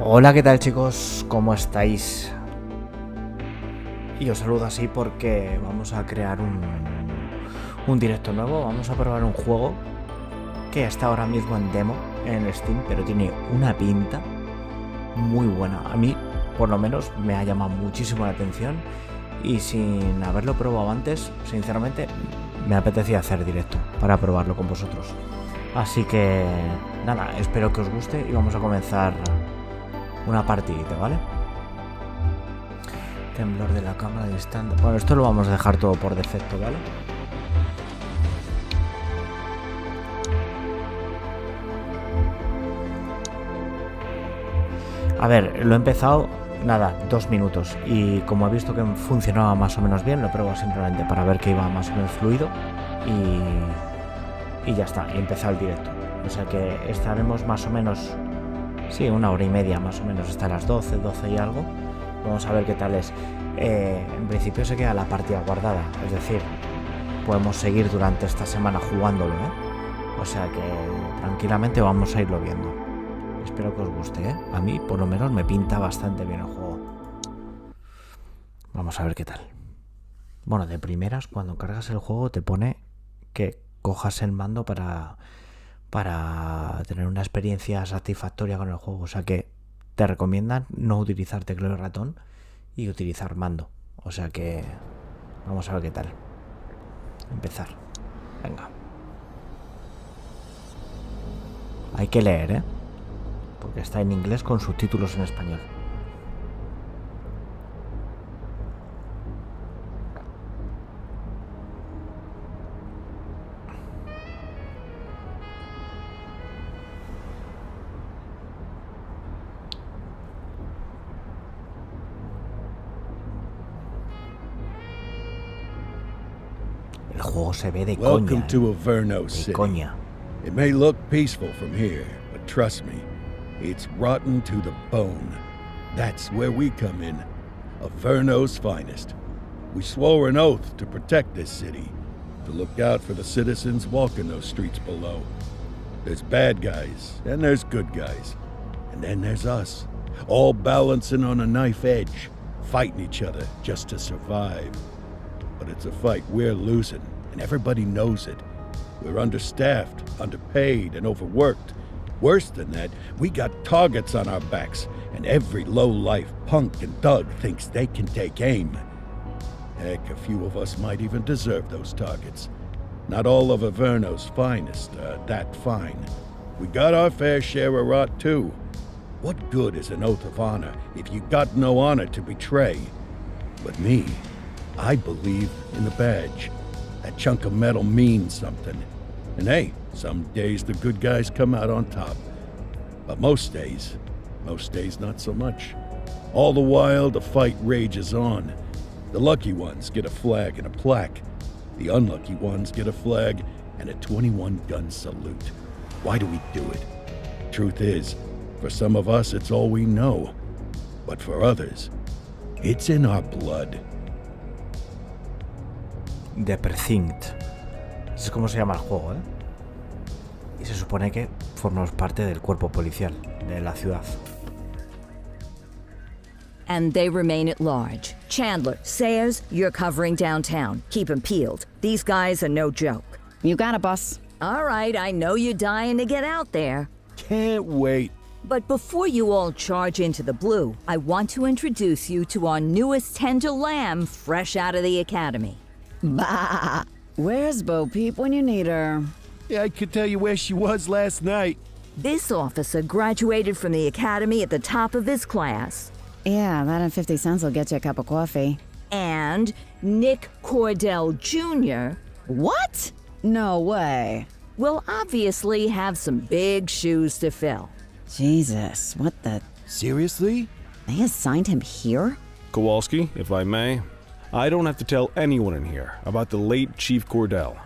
Hola, ¿qué tal chicos? ¿Cómo estáis? Y os saludo así porque vamos a crear un directo nuevo. Vamos a probar un juego que está ahora mismo en demo en Steam, pero tiene una pinta muy buena. A mí, por lo menos, me ha llamado muchísimo la atención y sin haberlo probado antes, sinceramente, me apetecía hacer directo para probarlo con vosotros. Así que, nada, espero que os guste y vamos a comenzar una partidita, ¿vale? Temblor de la cámara de stand. Bueno, esto lo vamos a dejar todo por defecto, ¿vale? A ver, lo he empezado, nada, 2 minutos. Y como he visto que funcionaba más o menos bien, lo pruebo simplemente para ver que iba más o menos fluido. Y ya está, y empezó el directo. O sea que estaremos más o menos... Sí, 1 hora y media más o menos, hasta las 12 y algo. Vamos a ver qué tal es. En principio se queda la partida guardada, es decir, podemos seguir durante esta semana jugándolo, ¿eh? O sea que tranquilamente vamos a irlo viendo. Espero que os guste, ¿eh? A mí por lo menos me pinta bastante bien el juego. Vamos a ver qué tal. Bueno, de primeras, cuando cargas el juego te pone que cojas el mando para tener una experiencia satisfactoria con el juego. O sea que te recomiendan no utilizar teclado y ratón y utilizar mando. O sea que vamos a ver qué tal. Empezar. Venga. Hay que leer, ¿eh? Porque está en inglés con subtítulos en español. El juego se ve de coña. Welcome to Averno City. Coña. It may look peaceful from here, but trust me, it's rotten to the bone. That's where we come in. Averno's finest. We swore an oath to protect this city, to look out for the citizens walking those streets below. There's bad guys, and there's good guys. And then there's us, all balancing on a knife edge, fighting each other just to survive. But it's a fight we're losing, and everybody knows it. We're understaffed, underpaid, and overworked. Worse than that, we got targets on our backs, and every low-life punk and thug thinks they can take aim. Heck, a few of us might even deserve those targets. Not all of Averno's finest are that fine. We got our fair share of rot, too. What good is an oath of honor if you got no honor to betray? But me, I believe in the badge. That chunk of metal means something. And hey, some days the good guys come out on top. But most days not so much. All the while, the fight rages on. The lucky ones get a flag and a plaque. The unlucky ones get a flag and a 21-gun salute. Why do we do it? Truth is, for some of us, it's all we know. But for others, it's in our blood. De Precinct. Es como se llama el juego, ¿eh? Y se supone que formamos parte del cuerpo policial de la ciudad. And they remain at large. Chandler, Sayers, you're covering downtown. Keep 'em peeled. These guys are no joke. You got it, boss. All right, I know you're dying to get out there. Can't wait. But before you all charge into the blue, I want to introduce you to our newest tender lamb fresh out of the academy. Bah! Where's Bo Peep when you need her? Yeah, I could tell you where she was last night. This officer graduated from the academy at the top of his class. Yeah, that and 50 cents will get you a cup of coffee. And Nick Cordell Jr. What? No way. will obviously have some big shoes to fill. Jesus, what the... Seriously? They assigned him here? Kowalski, if I may, I don't have to tell anyone in here about the late Chief Cordell,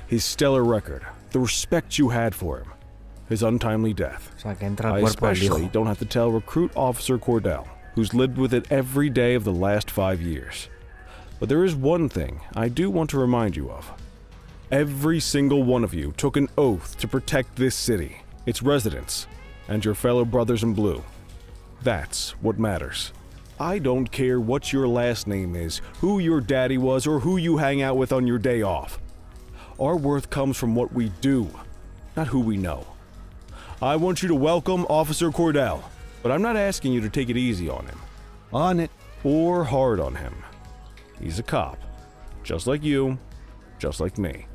his stellar record, the respect you had for him, his untimely death. O sea, que entra el I cuerpo del especially hijo. don't have to tell Recruit Officer Cordell, who's lived with it every day of the last 5 years. But there is one thing I do want to remind you of. Every single one of you took an oath to protect this city, its residents, and your fellow brothers in blue. That's what matters. I don't care what your last name is, who your daddy was, or who you hang out with on your day off. Our worth comes from what we do, not who we know. I want you to welcome Officer Cordell, but I'm not asking you to take it easy on him. On it. Or hard on him. He's a cop, just like you, just like me.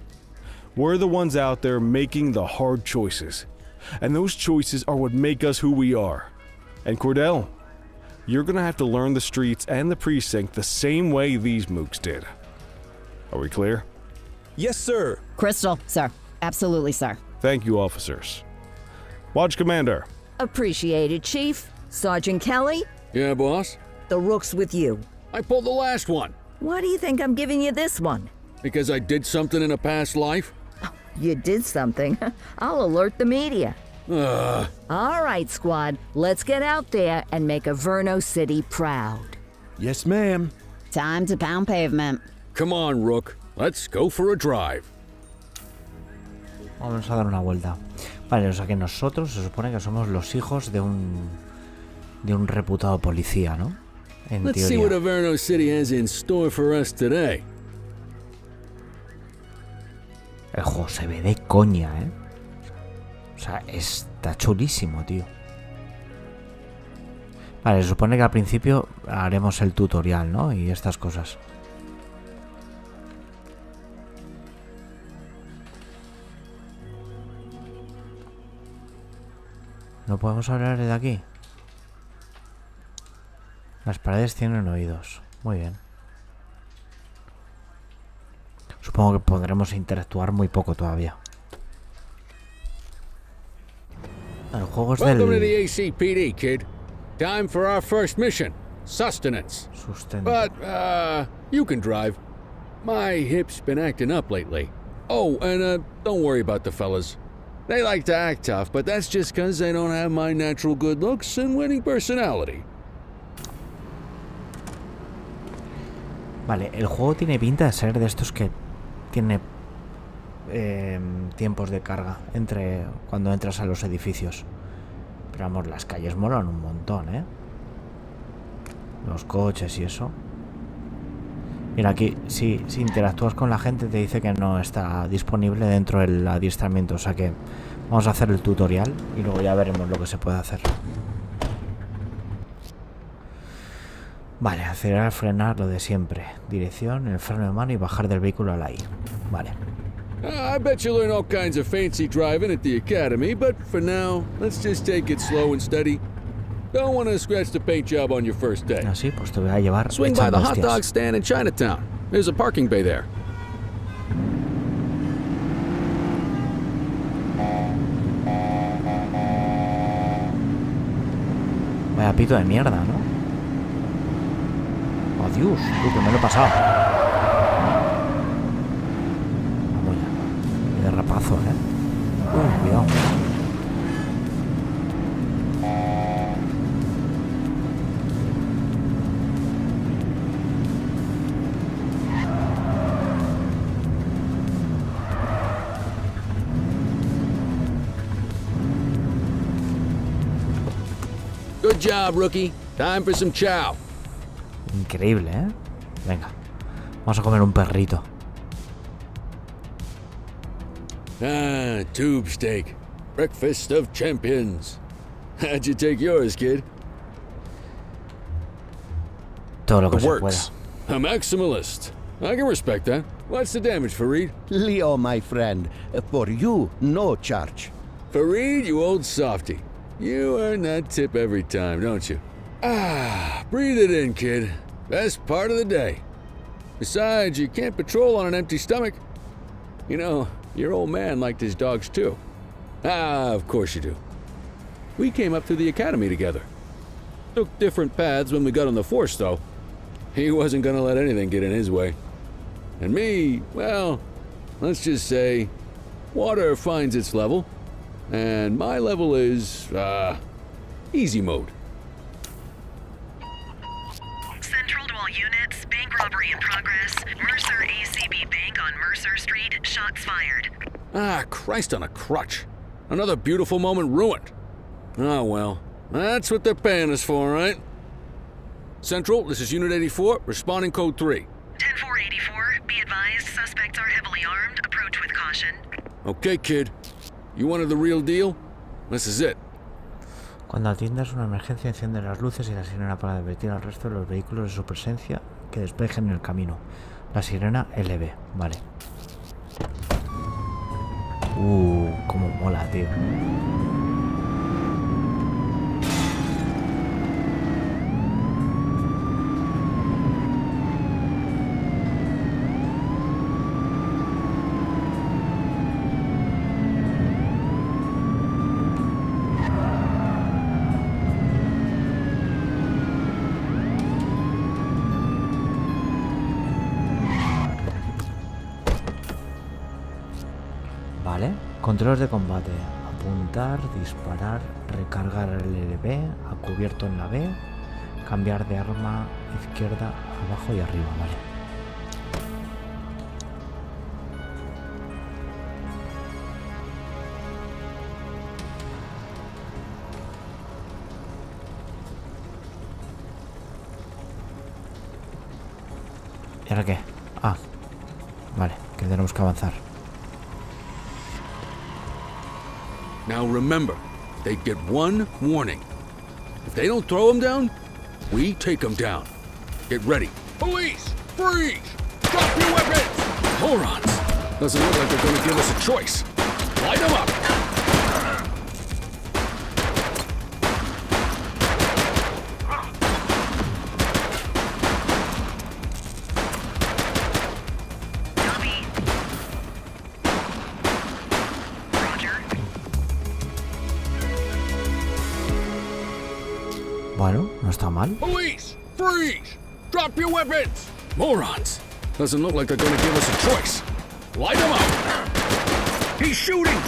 We're the ones out there making the hard choices, and those choices are what make us who we are. And Cordell, you're gonna have to learn the streets and the precinct the same way these mooks did. Are we clear? Yes, sir. Crystal, sir. Absolutely, sir. Thank you, officers. Watch Commander. Appreciated, Chief. Sergeant Kelly, Yeah, boss? the rook's with you. I pulled the last one. Why do you think I'm giving you this one? Because I did something in a past life? You did something. I'll alert the media. All right, squad. Let's get out there and make Averno City proud. Yes, ma'am. Time to pound pavement. Come on, Rook. Let's go for a drive. Vamos a dar una vuelta. Vale, o sea que nosotros se supone que somos los hijos de un reputado policía, ¿no? En Let's see what teoría. Averno City has in store for us today. El juego se ve de coña, ¿eh? O sea, está chulísimo, tío. Vale, se supone que al principio haremos el tutorial, ¿no? Y estas cosas. ¿No podemos hablar de aquí? Las paredes tienen oídos. Muy bien. Supongo que podremos interactuar muy poco todavía. El juego es Welcome to the del... ACPD, kid. Time for our first mission. Sustenance. Sustento. But, you can drive. My hip's been acting up lately. Oh, and, don't worry about the fellas. They like to act tough, but that's just 'cause they don't have my natural good looks and winning personality. Vale, el juego tiene pinta de ser de estos que tiene tiempos de carga entre cuando entras a los edificios. Pero vamos, las calles molan un montón, ¿eh? Los coches y eso. Mira, aquí si interactúas con la gente te dice que no está disponible dentro del adiestramiento. O sea que vamos a hacer el tutorial y luego ya veremos lo que se puede hacer. Vale, acelerar, frenar, lo de siempre. Dirección, el freno de mano y bajar del vehículo a la I. Vale. I bet you learn all kinds of fancy driving at the academy, but for now, let's just take it slow and steady. Don't want to scratch the paint job on your first day. Así, pues te voy a llevar Swing by echando the hot hostias. dog stand in Chinatown. There's a parking bay there. Vaya pito de mierda, ¿no? Oh, Dios, tú, que me lo he pasado. Vamos ya. De rapazo, ¿eh? Cuidado. Good job, rookie. Time for some chow. Increíble, ¿eh? Venga. Vamos a comer un perrito. Ah, tube steak. Breakfast of champions. How'd you take yours, kid? Todo lo que It se works. pueda. A maximalist. I can respect that. What's the damage, Fareed? Leo, my friend, for you, no charge. Fareed, you old softy. You earn that tip every time, don't you? Ah, breathe it in, kid. Best part of the day. Besides, you can't patrol on an empty stomach. You know, your old man liked his dogs too. Ah, of course you do. We came up through the academy together. Took different paths when we got on the force, though. He wasn't gonna let anything get in his way. And me, well, let's just say, water finds its level. And my level is, easy mode. Central to all units, bank robbery in progress. Mercer ACB Bank on Mercer Street, shots fired. Ah, Christ on a crutch. Another beautiful moment ruined. Oh well, That's what they're paying us for, right? Central, this is Unit 84, responding code 3. 10-484, be advised, suspects are heavily armed. Approach with caution. Okay, kid. You wanted the real deal? This is it. Cuando atiendas una emergencia, enciende las luces y la sirena para advertir al resto de los vehículos de su presencia que despejen el camino. La sirena LB, vale. Cómo mola, tío. Vale, controles de combate: apuntar, disparar, recargar el LB, a cubierto en la B, cambiar de arma izquierda, abajo y arriba, vale. ¿Y ahora qué? Ah, vale, que tenemos que avanzar. Now remember, they get one warning. If they don't throw them down, we take them down. Get ready. Police! Freeze! Drop your weapons! Morons! Doesn't look like they're gonna give us a choice. Light them up! Copy. Roger. Bueno, no está mal. Police! Freeze! Drop your weapons! Morons! Doesn't look like they're gonna give us a choice. Light them up! He's shooting!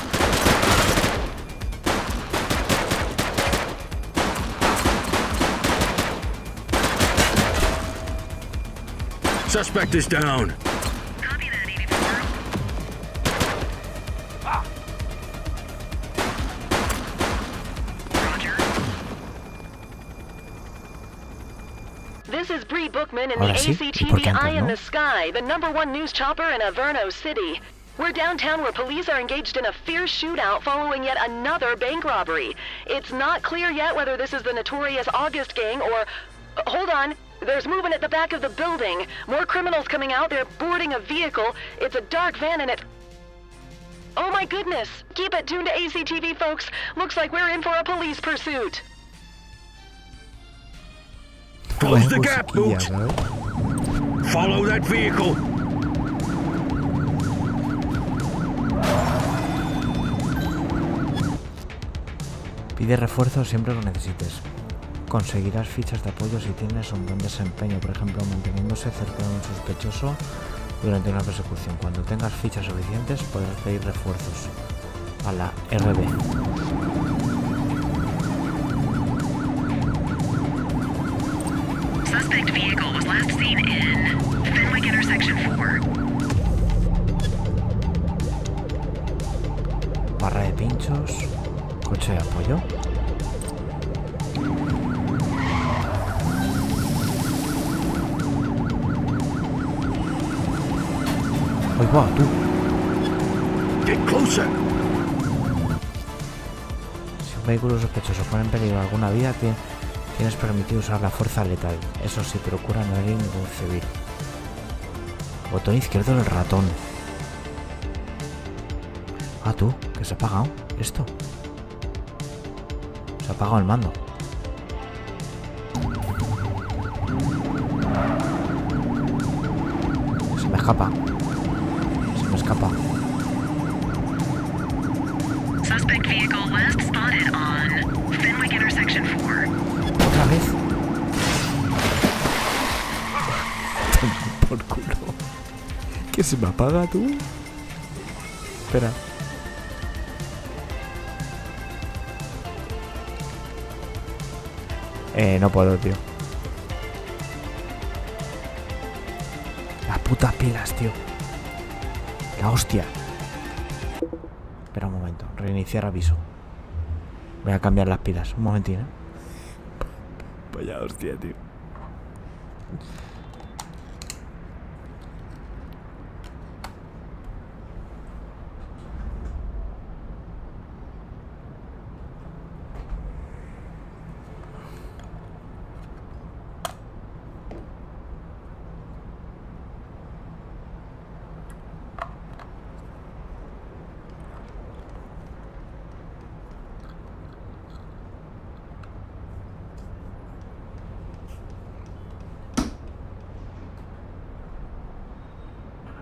Suspect is down. Copy that, 84. Roger. This is Bree Bookman in Ahora the sí, ¿y por qué ACTV antes Eye in no? the Sky, the #1 news chopper in Averno City. We're downtown where police are engaged in a fierce shootout following yet another bank robbery. It's not clear yet whether this is the notorious August gang or... hold on. There's movement at the back of the building. More criminals coming out. They're boarding a vehicle. It's a dark van and it... oh my goodness. Keep it tuned to ACTV, folks. Looks like we're in for a police pursuit. Close the gap, Musiquilla, Boots. ¿sabes? Follow that vehicle. Pide refuerzos siempre que lo necesites. Conseguirás fichas de apoyo si tienes un buen desempeño, por ejemplo, manteniéndose cerca de un sospechoso durante una persecución. Cuando tengas fichas suficientes, podrás pedir refuerzos a la RB. Suspect vehicle was last seen in Fenwick Intersection 4. Barra de pinchos. Coche de apoyo. ¡Ahí va, tú! Get closer. Si un vehículo sospechoso pone en peligro alguna vida, tienes permitido usar la fuerza letal. Eso sí, procura no herir ningún civil. Botón izquierdo del ratón. Ah, tú, que se ha apagado esto. Se ha apagado el mando. Se me escapa. Se me escapa. Suspect vehicle last spotted on Fenwick Intersection 4. Otra vez. Por culo. ¿Que se me apaga, tú? Espera. No puedo, tío. Las putas pilas, tío. La hostia. Espera un momento. Reiniciar aviso. Voy a cambiar las pilas. Un momentín, Vaya hostia, tío.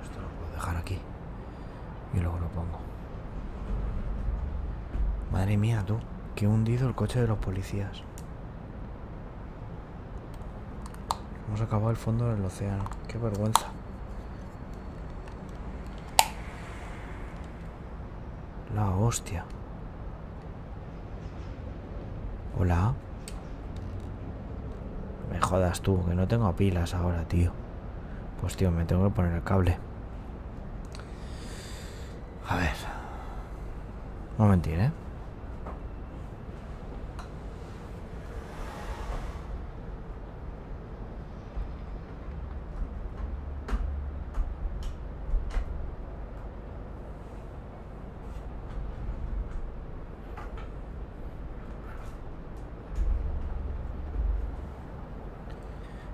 Esto lo puedo dejar aquí y luego lo pongo. Madre mía, tú, que hundido el coche de los policías. Hemos acabado el fondo del océano. Qué vergüenza. La hostia. Hola. Me jodas tú, que no tengo pilas ahora, tío. Pues tío, me tengo que poner el cable. A ver. No mentir, ¿eh?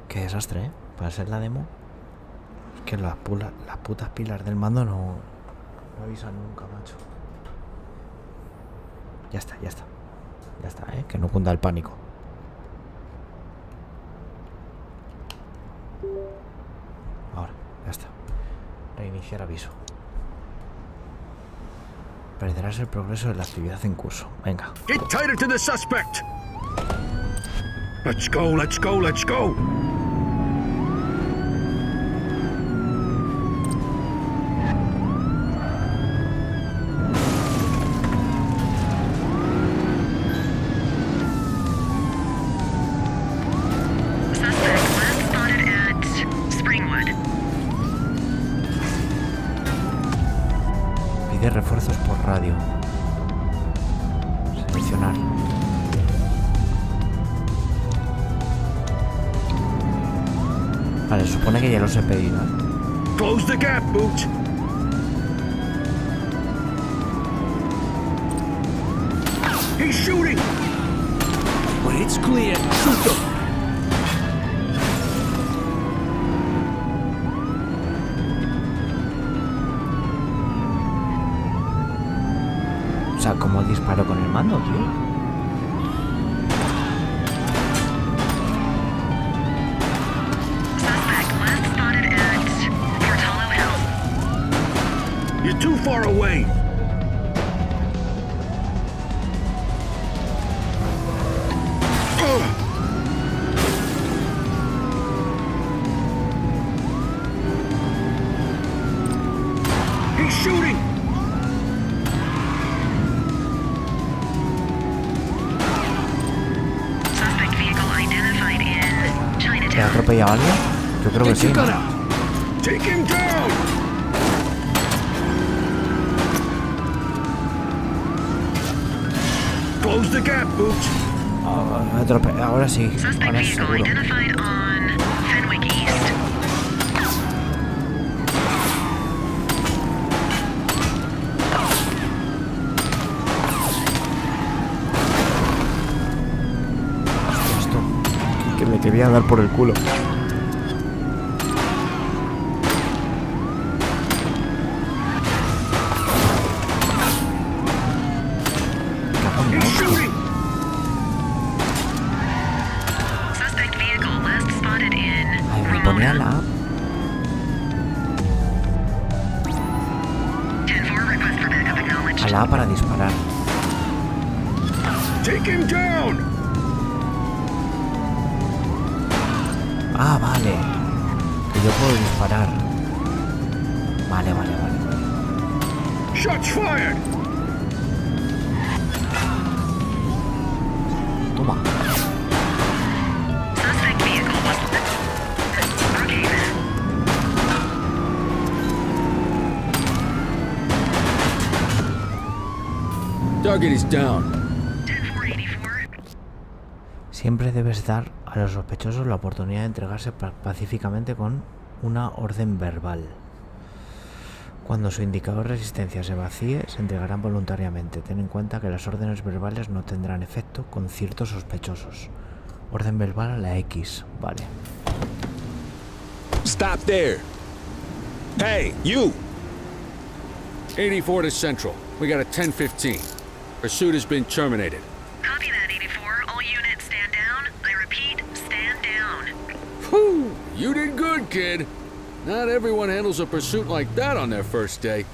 Qué desastre, ¿eh? Para ser la demo. Es que las putas pilas del mando no avisan nunca, macho. Ya está, ya está. Ya está, ¿eh? Que no cunda el pánico. Ahora, ya está. Reiniciar aviso. Perderás el progreso de la actividad en curso. Venga. Get tighter to the suspect! Let's go, let's go, let's go! Suspect last spotted at Springwood. Pide refuerzos por radio. Seleccionar. Vale, supone que ya los he pedido, ¿eh? Close the gap, Booch! He's shooting! When it's clear, shoot them. O sea, ¿cómo disparo con el mando, tío? Suspect last spotted at Portolo Hill. You're too far away! He's shooting! Suspect vehicle identified in ¿Te ha Chinatown. atropellado alguien? Yo creo que Get sí, your gun ¿no? out. Take him down! Close the gap, Booch! Ahora sí, Suspect ahora vehicle seguro. identified on Fenwick East. Esto, que me quería dar por el culo. He's shooting! Suspect vehicle last spotted in Ay, me ponía Ramona. la 10-4 request for backup acknowledged. a la A para disparar. Take him down! Ah, vale. Que yo puedo disparar. Vale, vale, vale, vale. Shots fired! Toma. Suspect vehicle was Brookhaven. Target is down. 10-4-84. Siempre debes dar a los sospechosos la oportunidad de entregarse pacíficamente con una orden verbal. Cuando su indicador de resistencia se vacíe, se entregarán voluntariamente. Ten en cuenta que las órdenes verbales no tendrán efecto con ciertos sospechosos. Orden verbal a la X, vale. Stop there! Hey, you! 84 to Central. We got a 10:15. Pursuit has been terminated. Copy that, 84. All units stand down. I repeat, stand down. Whew! You did good, kid. Not everyone handles a pursuit like that on their first day.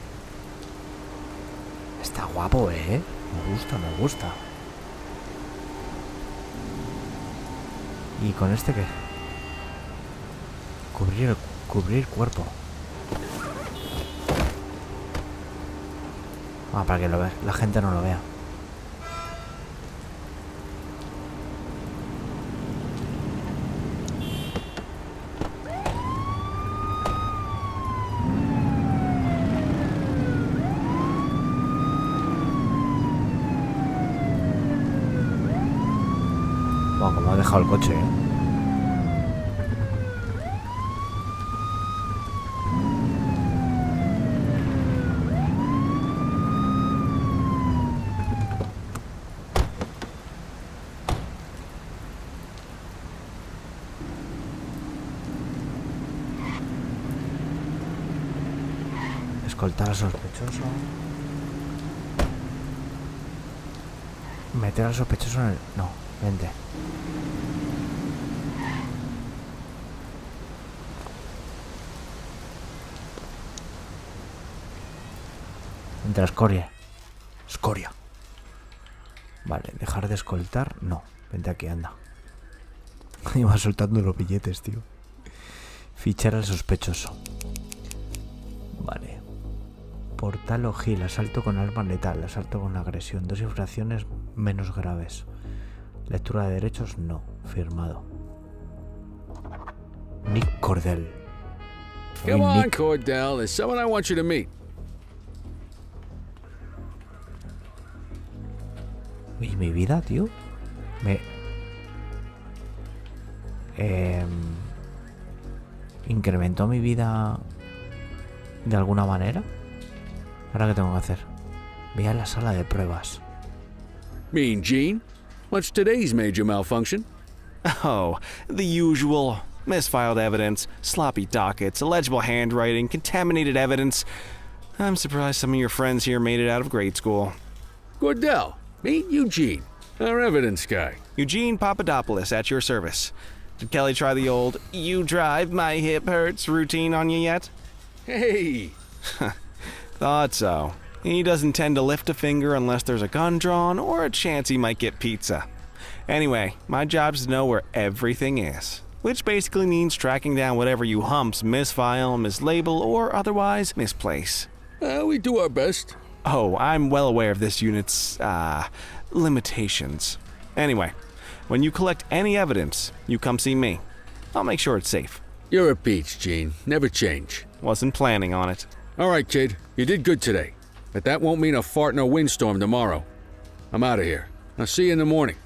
Está guapo, ¿eh? Me gusta, me gusta. ¿Y con este qué? Cubrir cuerpo. Ah, para que lo vea, la gente no lo vea. Bueno, como ha dejado el coche, ¿eh? Escoltar al sospechoso. Meter al sospechoso en el... No, vente. Entre escoria. Escoria. Vale, dejar de escoltar. No, vente aquí, anda. Iba soltando los billetes, tío. Fichar al sospechoso. Vale. Portal o Gil, asalto con arma letal, asalto con agresión, 2 infracciones menos graves. Lectura de derechos, no. Firmado. Nick Cordell. Come on, Cordell. There's someone I want you to meet. Uy, mi vida, tío. ¿Incrementó mi vida de alguna manera? ¿Ahora qué tengo que hacer? Ve a la sala de pruebas. Mean Gene? What's today's major malfunction? Oh, the usual. Misfiled evidence, sloppy dockets, illegible handwriting, contaminated evidence. I'm surprised some of your friends here made it out of grade school. Cordell, meet Eugene, our evidence guy. Eugene Papadopoulos at your service. Did Kelly try the old "you drive, my hip hurts" routine on you yet? Hey! Thought so. He doesn't tend to lift a finger unless there's a gun drawn or a chance he might get pizza. Anyway, my job's to know where everything is, which basically means tracking down whatever you humps misfile, mislabel, or otherwise misplace. We do our best. Oh, I'm well aware of this unit's, limitations. Anyway, when you collect any evidence, you come see me. I'll make sure it's safe. You're a peach, Gene. Never change. Wasn't planning on it. All right, kid. You did good today. But that won't mean a fart in a windstorm tomorrow. I'm out of here. I'll see you in the morning.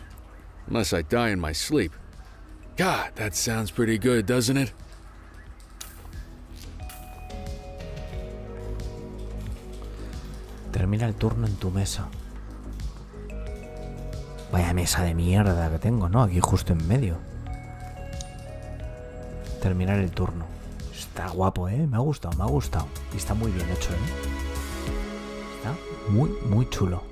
Unless I die in my sleep. God, that sounds pretty good, doesn't it? Termina el turno en tu mesa. Vaya mesa de mierda que tengo, ¿no? Aquí justo en medio. Terminar el turno. Está guapo, ¿eh? Me ha gustado, me ha gustado. Y está muy bien hecho, ¿eh? Está muy, muy chulo.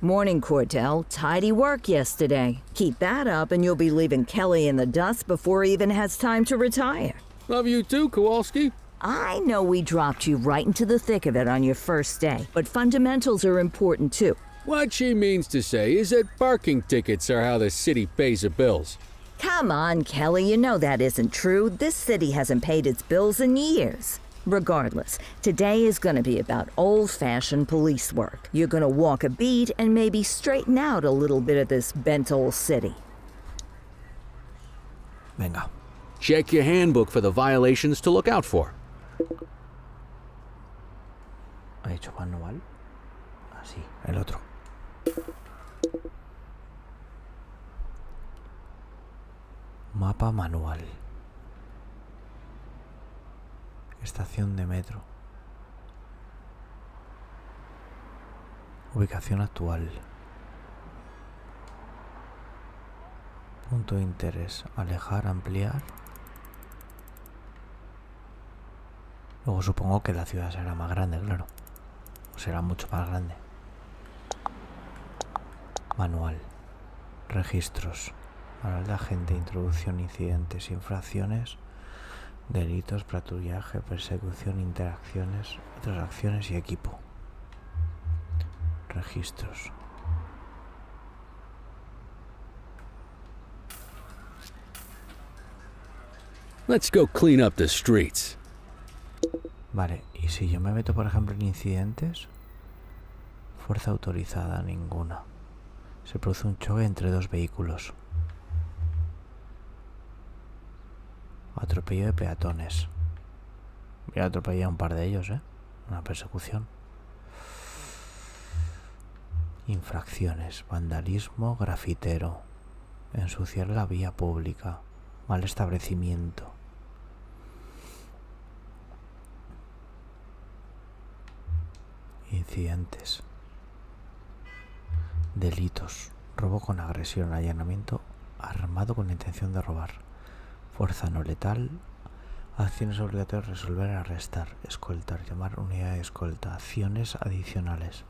Morning, Cordell. Tidy work yesterday. Keep that up and you'll be leaving Kelly in the dust before he even has time to retire. Love you too, Kowalski. I know we dropped you right into the thick of it on your first day, but fundamentals are important too. What she means to say is that parking tickets are how the city pays the bills. Come on, Kelly, you know that isn't true. This city hasn't paid its bills in years. Regardless, today is going to be about old-fashioned police work. You're going to walk a beat and maybe straighten out a little bit of this bent old city. Venga. Check your handbook for the violations to look out for. ¿Ha dicho manual? Así, el otro. Mapa manual. Estación de metro. Ubicación actual. Punto de interés. Alejar, ampliar. Luego supongo que la ciudad será más grande, claro. O será mucho más grande. Manual. Registros. Manual de agente. Introducción, incidentes, infracciones, delitos, patrullaje, persecución, interacciones, otras acciones y equipo. Registros. Let's go clean up the streets. Vale, y si yo me meto por ejemplo en incidentes, fuerza autorizada, ninguna. Se produce un choque entre dos vehículos. Atropello de peatones. Voy a atropellar a un par de ellos, una persecución. Infracciones, vandalismo, grafitero, ensuciar la vía pública, mal establecimiento. Incidentes. Delitos, robo con agresión, allanamiento armado con la intención de robar, fuerza no letal, acciones obligatorias, resolver, arrestar, escoltar, llamar unidad de escolta, acciones adicionales,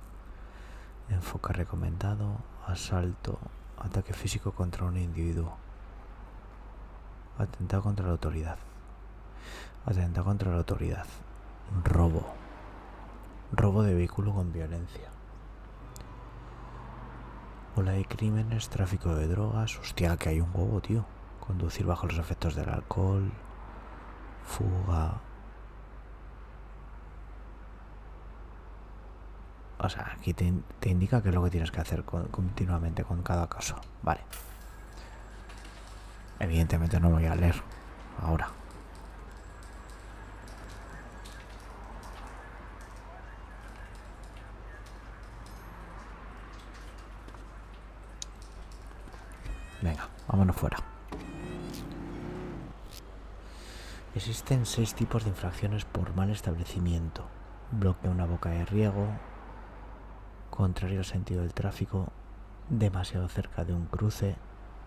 enfoque recomendado, asalto, ataque físico contra un individuo, atentado contra la autoridad, robo de vehículo con violencia, ola de crímenes, tráfico de drogas. Hostia, que hay un huevo, tío. Conducir bajo los efectos del alcohol, fuga. O sea, aquí te indica qué es lo que tienes que hacer continuamente con cada caso. Vale. Evidentemente no lo voy a leer ahora. Venga, vámonos fuera. Existen 6 tipos de infracciones por mal establecimiento. Bloqueo una boca de riego, contrario al sentido del tráfico, demasiado cerca de un cruce,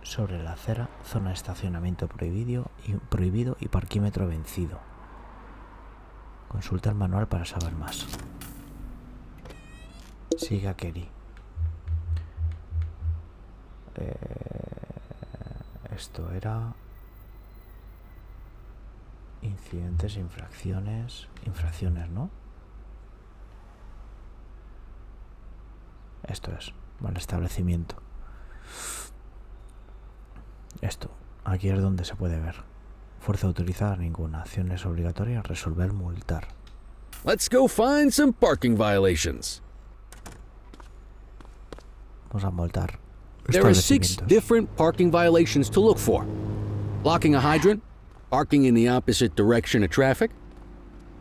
sobre la acera, zona de estacionamiento prohibido y parquímetro vencido. Consulta el manual para saber más. Siga Kelly. Esto era incidentes, infracciones, ¿no? Esto es mal establecimiento. Esto, aquí es donde se puede ver. Fuerza autorizada, ninguna. Acciones obligatorias, resolver, multar. Let's go find some parking violations. Vamos a multar. There are 6 different parking violations to look for. Blocking a hydrant, parking in the opposite direction of traffic,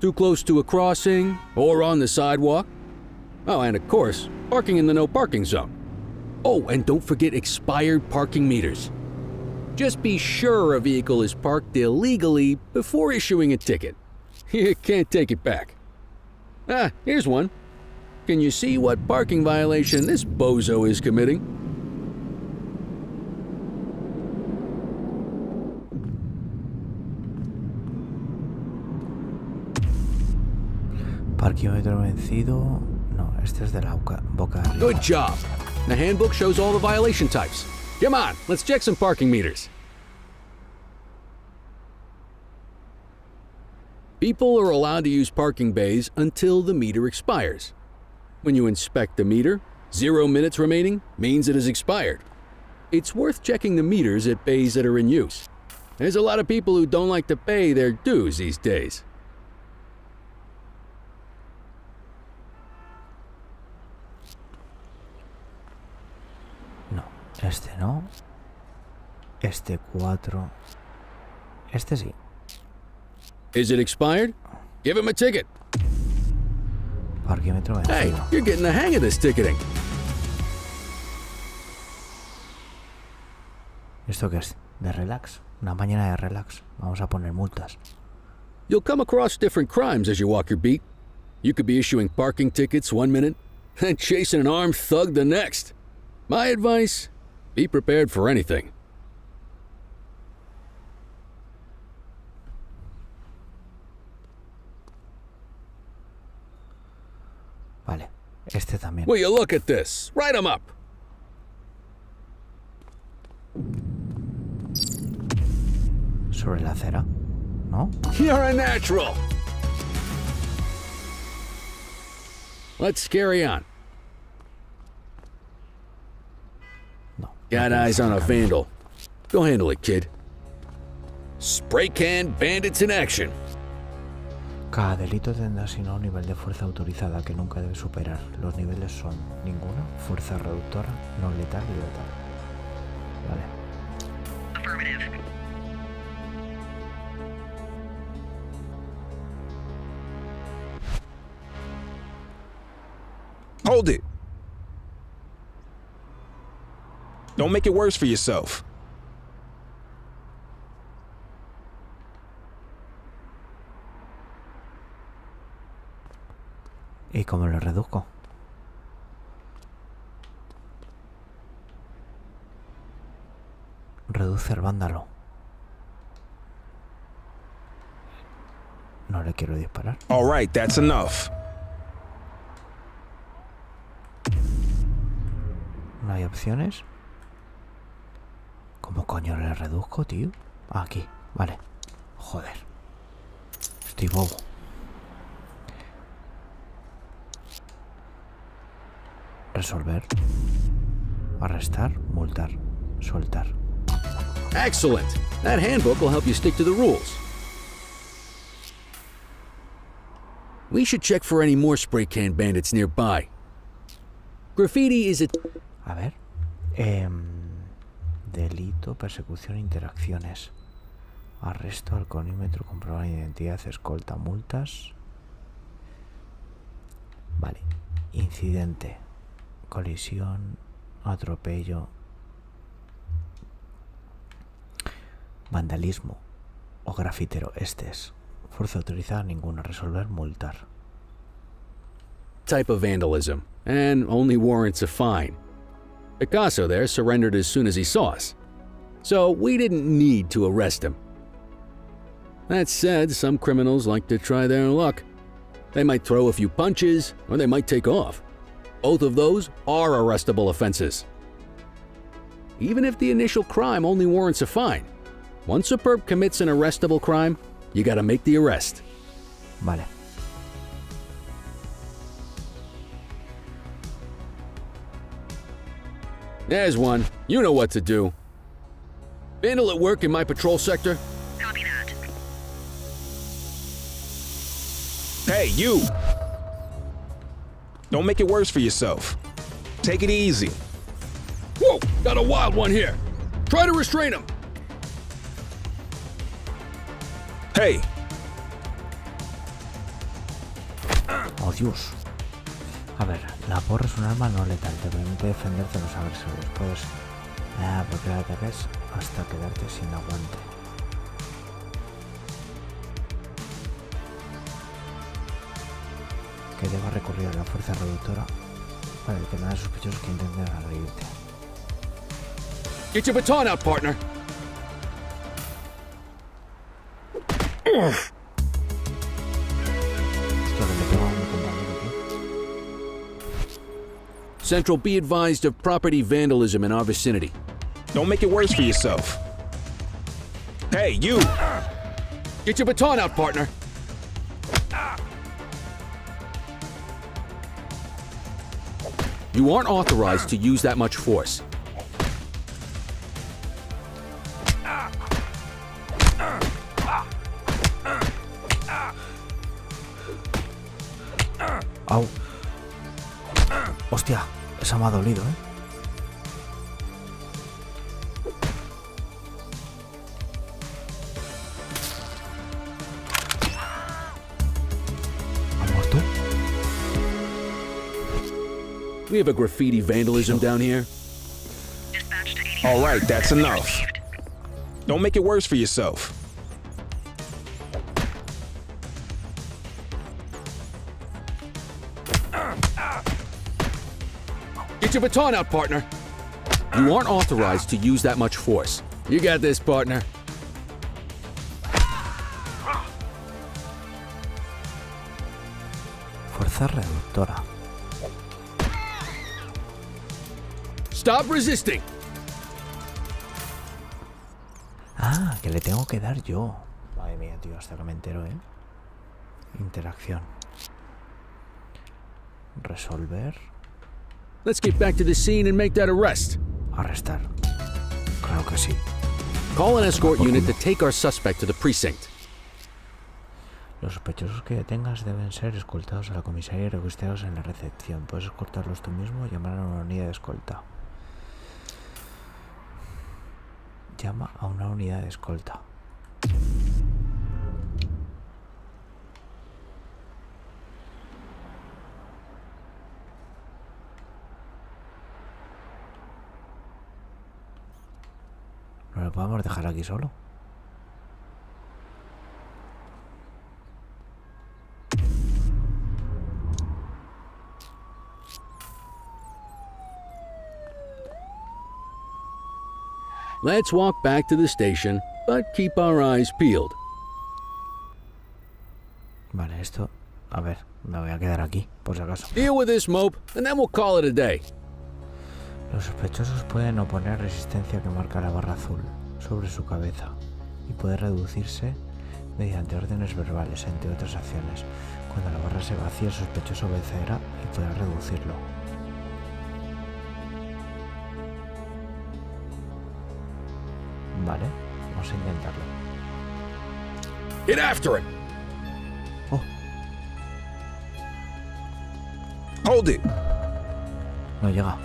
too close to a crossing or on the sidewalk. Oh, and of course, parking in the no parking zone. Oh, and don't forget expired parking meters. Just be sure a vehicle is parked illegally before issuing a ticket. You can't take it back. Ah, here's one. Can you see what parking violation this bozo is committing? Parquímetro vencido. No, este es de la boca. Good job. The handbook shows all the violation types. Come on, let's check some parking meters. People are allowed to use parking bays until the meter expires. When you inspect the meter, 0 minutes remaining means it has expired. It's worth checking the meters at bays that are in use. There's a lot of people who don't like to pay their dues these days. No, este no. Este 4. Este sí. Is it expired? Give him a ticket. Parquímetro Hey, vencido. you're getting the hang of this ticketing. ¿Esto qué es? ¿De relax? Una mañana de relax. Vamos a poner multas. You'll come across different crimes as you walk your beat. You could be issuing parking tickets one minute and chasing an armed thug the next. My advice, be prepared for anything. Vale. Este también. Will you look at this? Write 'em up. Sobre la acera. ¿No? You're a natural. Let's carry on. No. Got eyes on a vandal. Go handle it, kid. Spray can bandits in action. Cada delito tendrá sino un nivel de fuerza autorizada que nunca debe superar. Los niveles son ninguna, fuerza reductora, no letal y letal. Vale. Affirmative. Hold it. Don't make it worse for yourself. ¿Y cómo lo reduzco? Reduce al vándalo. No le quiero disparar. All right, that's enough. No hay opciones. ¿Cómo coño le reduzco, tío? Ah, aquí, vale. Joder. Estoy bobo. Resolver. Arrestar, multar, soltar. Excellent. That handbook will help you stick to the rules. We should check for any more spray can bandits nearby. Graffiti is a... A ver. Delito, persecución, interacciones. Arresto, alcoholímetro, comprobar identidad, escolta, multas. Vale. Incidente. Colisión, atropello. Vandalismo o grafitero. Este es. Fuerza autorizada ninguna. Resolver, multar. type of vandalism, and only warrants a fine. Picasso there surrendered as soon as he saw us, so we didn't need to arrest him. That said, some criminals like to try their luck. They might throw a few punches, or they might take off. Both of those are arrestable offenses. Even if the initial crime only warrants a fine, once a perp commits an arrestable crime, you gotta make the arrest. Vale. There's one. You know what to do. Vandal at work in my patrol sector? Copy that. Hey, you! Don't make it worse for yourself. Take it easy. Whoa! Got a wild one here. Try to restrain him. Hey! Oh, Dios. A ver, la porra es un arma no letal. Te permite defenderte de los agresores. Puedes bloquear ataques hasta quedarte sin aguante. Que deba recurrir a la fuerza reductora para detener a sospechosos que intenten agredirte. Get your baton out, partner. Esto que le pego a mi compañero aquí. Central, be advised of property vandalism in our vicinity. Don't make it worse for yourself. Hey, you! Get your baton out, partner. You aren't authorized to use that much force. Au. Hostia, esa me ha dolido, ¿eh? We have a graffiti vandalism down here. Dispatch to 84. All right, that's enough. Received. Don't make it worse for yourself. Get your baton out, partner. You aren't authorized to use that much force. You got this, partner. Fuerza reductora. Stop resisting. Ah, que le tengo que dar yo. Madre mía, tío, hasta que me entero, ¿eh? Interacción. Resolver. Let's get back to the scene and make that arrest. Arrestar. Claro que sí. Call an escort unit to take our suspect to the precinct. Los sospechosos que detengas deben ser escoltados a la comisaría y registrados en la recepción. Puedes escoltarlos tú mismo o llamar a una unidad de escolta. Llama a una unidad de escolta. ¿No lo podemos dejar aquí solo? Let's walk back to the station, but keep our eyes peeled. Vale, esto... A ver, me voy a quedar aquí, por si acaso. Deal with this mope, and then we'll call it a day. Los sospechosos pueden oponer resistencia que marca la barra azul sobre su cabeza y puede reducirse mediante órdenes verbales, entre otras acciones. Cuando la barra se vacía, el sospechoso obedecerá y podrá reducirlo. Vale, vamos a intentarlo. Get after him! Oh, Hold it. no llega.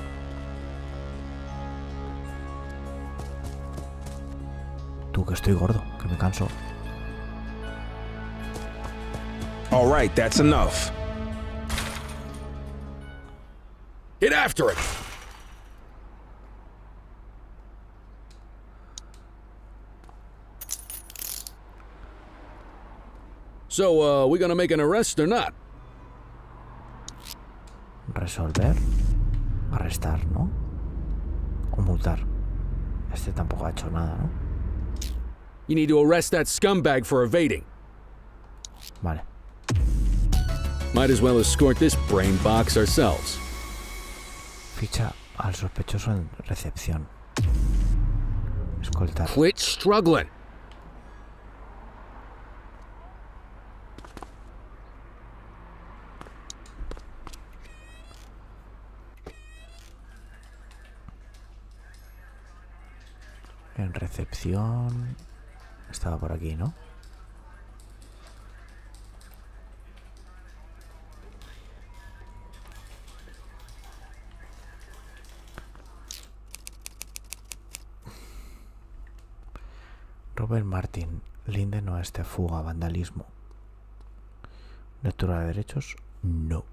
Tú, que estoy gordo, que me canso. All right, that's enough. Get after him! So, we gonna make an arrest or not? Resolver. Arrestar, ¿no? O multar. Este tampoco ha hecho nada, ¿no? You need to arrest that scumbag for evading. Vale. Might as well escort this brain box ourselves. Ficha al sospechoso en recepción. Escoltar. Quit struggling. En recepción... Estaba por aquí, ¿no? Robert Martin, Linden Oeste, fuga, vandalismo. Lectura de derechos, no.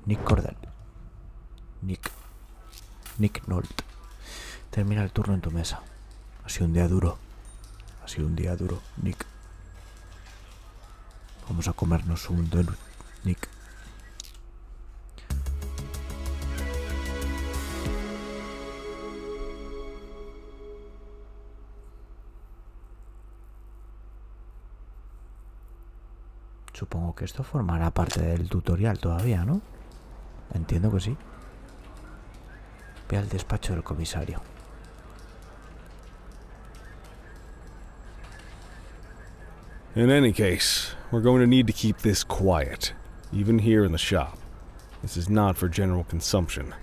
Nick Cordell. Nick Nolt. Termina el turno en tu mesa. Ha sido un día duro. Ha sido un día duro, Nick. Vamos a comernos un donut, Nick. Supongo que esto formará parte del tutorial todavía, ¿no? Entiendo que sí. Ve al despacho del comisario. In any case, we're going to need to keep this quiet, even here in the shop. This is not for general consumption.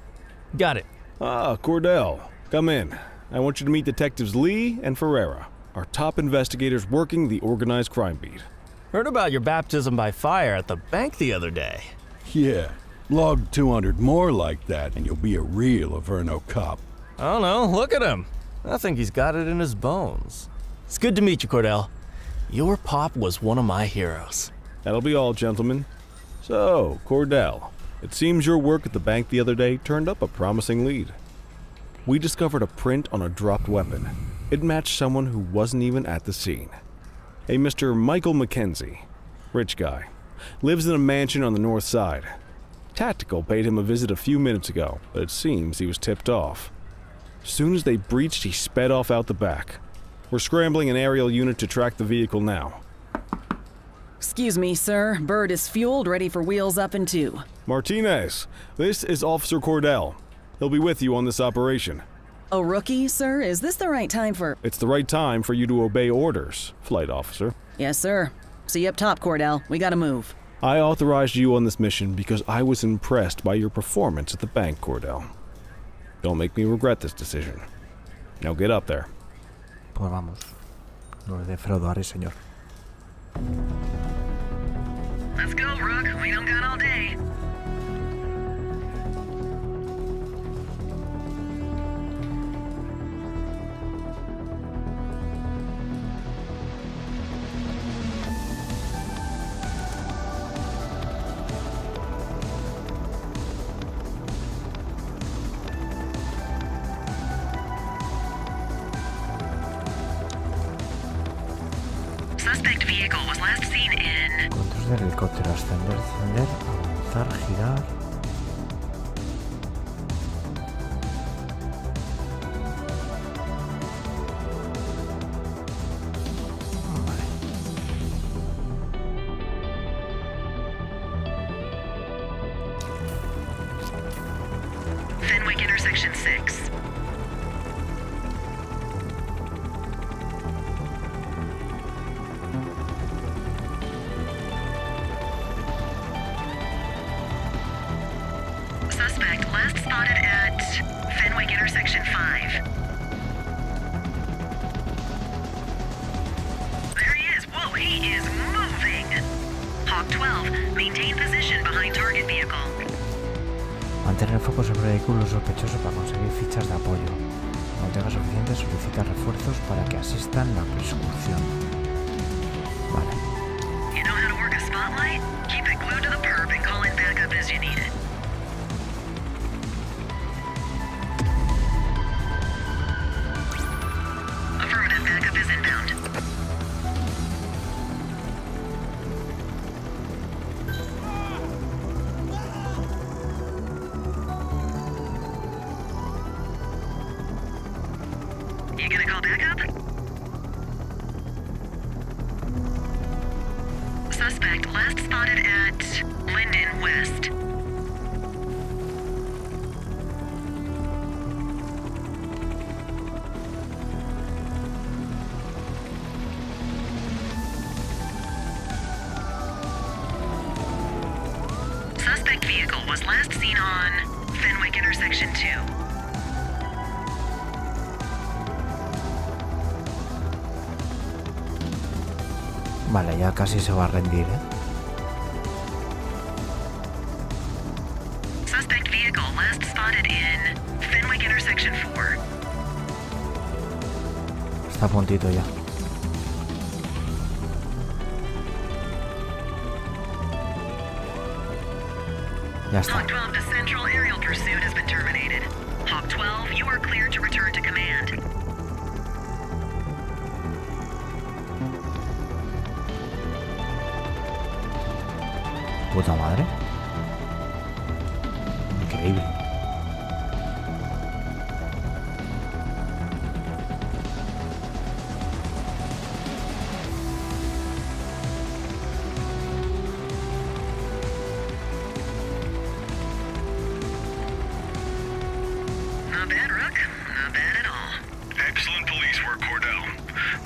Got it. Ah, Cordell, come in. I want you to meet Detectives Lee and Ferreira, our top investigators working the organized crime beat. Heard about your baptism by fire at the bank the other day. Yeah, log 200 more like that and you'll be a real Averno cop. I don't know, look at him. I think he's got it in his bones. It's good to meet you, Cordell. Your pop was one of my heroes. That'll be all, gentlemen. So, Cordell, it seems your work at the bank the other day turned up a promising lead. We discovered a print on a dropped weapon. It matched someone who wasn't even at the scene. A Mr. Michael Mackenzie, rich guy, lives in a mansion on the north side. Tactical paid him a visit a few minutes ago, but it seems he was tipped off. Soon as they breached, he sped off out the back. We're scrambling an aerial unit to track the vehicle now. Excuse me, sir. Bird is fueled, ready for wheels up in 2. Martinez, this is Officer Cordell. He'll be with you on this operation. A rookie, sir? Is this the right time for... It's the right time for you to obey orders, Flight Officer. Yes, sir. See you up top, Cordell. We gotta move. I authorized you on this mission because I was impressed by your performance at the bank, Cordell. Don't make me regret this decision. Now get up there. Pues vamos. No le defraudar, señor. Let's go, Rook. We don't got all day. Suspect vehicle was last seen in... Controles del helicóptero. Ascender, descender, avanzar, girar. Vale. Fenwick intersection 6. Suspect last spotted at Fenwick intersection 5. There he is. Whoa, he is moving. Hawk 12, maintain position behind target vehicle. Mantener el foco sobre el vehículo sospechoso para conseguir fichas de apoyo. Cuando tenga suficiente, solicita refuerzos para que asistan la persecución. Vale. You know how to work a spotlight? Keep it glued to the perp and call in backup as you need it. Affirmative, backup is inbound. You gonna call backup? Suspect last spotted at Linden West. Suspect vehicle was last seen on Fenwick intersection 2. Vale, ya casi se va a rendir, ¿eh? Suspect vehicle last spotted in Fenwick intersection 4. Está a puntito ya. Ya está. Hawk 12 to Central aerial pursuit has been terminated. Hawk 12, you are cleared to return to command. Puta madre. Increíble. Not bad, Rook. Not bad at all. Excellent police work, Cordell.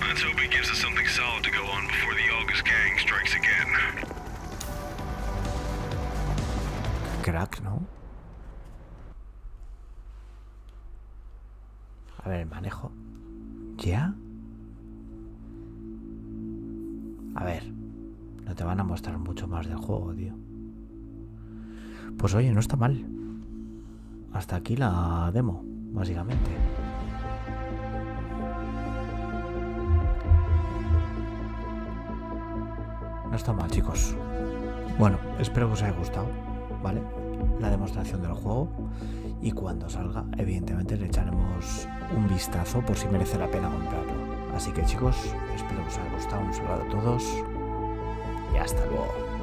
Let's hope he gives us something solid to go on before the August gang strikes again. Crack, ¿no? A ver, el manejo. ¿Ya? A ver. No te van a mostrar mucho más del juego, tío. Pues oye, no está mal. Hasta aquí la demo, básicamente. No está mal, chicos. Bueno, espero que os haya gustado, ¿vale? La demostración del juego. Y cuando salga, evidentemente le echaremos un vistazo por si merece la pena comprarlo. Así que chicos, espero que os haya gustado. Un saludo a todos y hasta luego.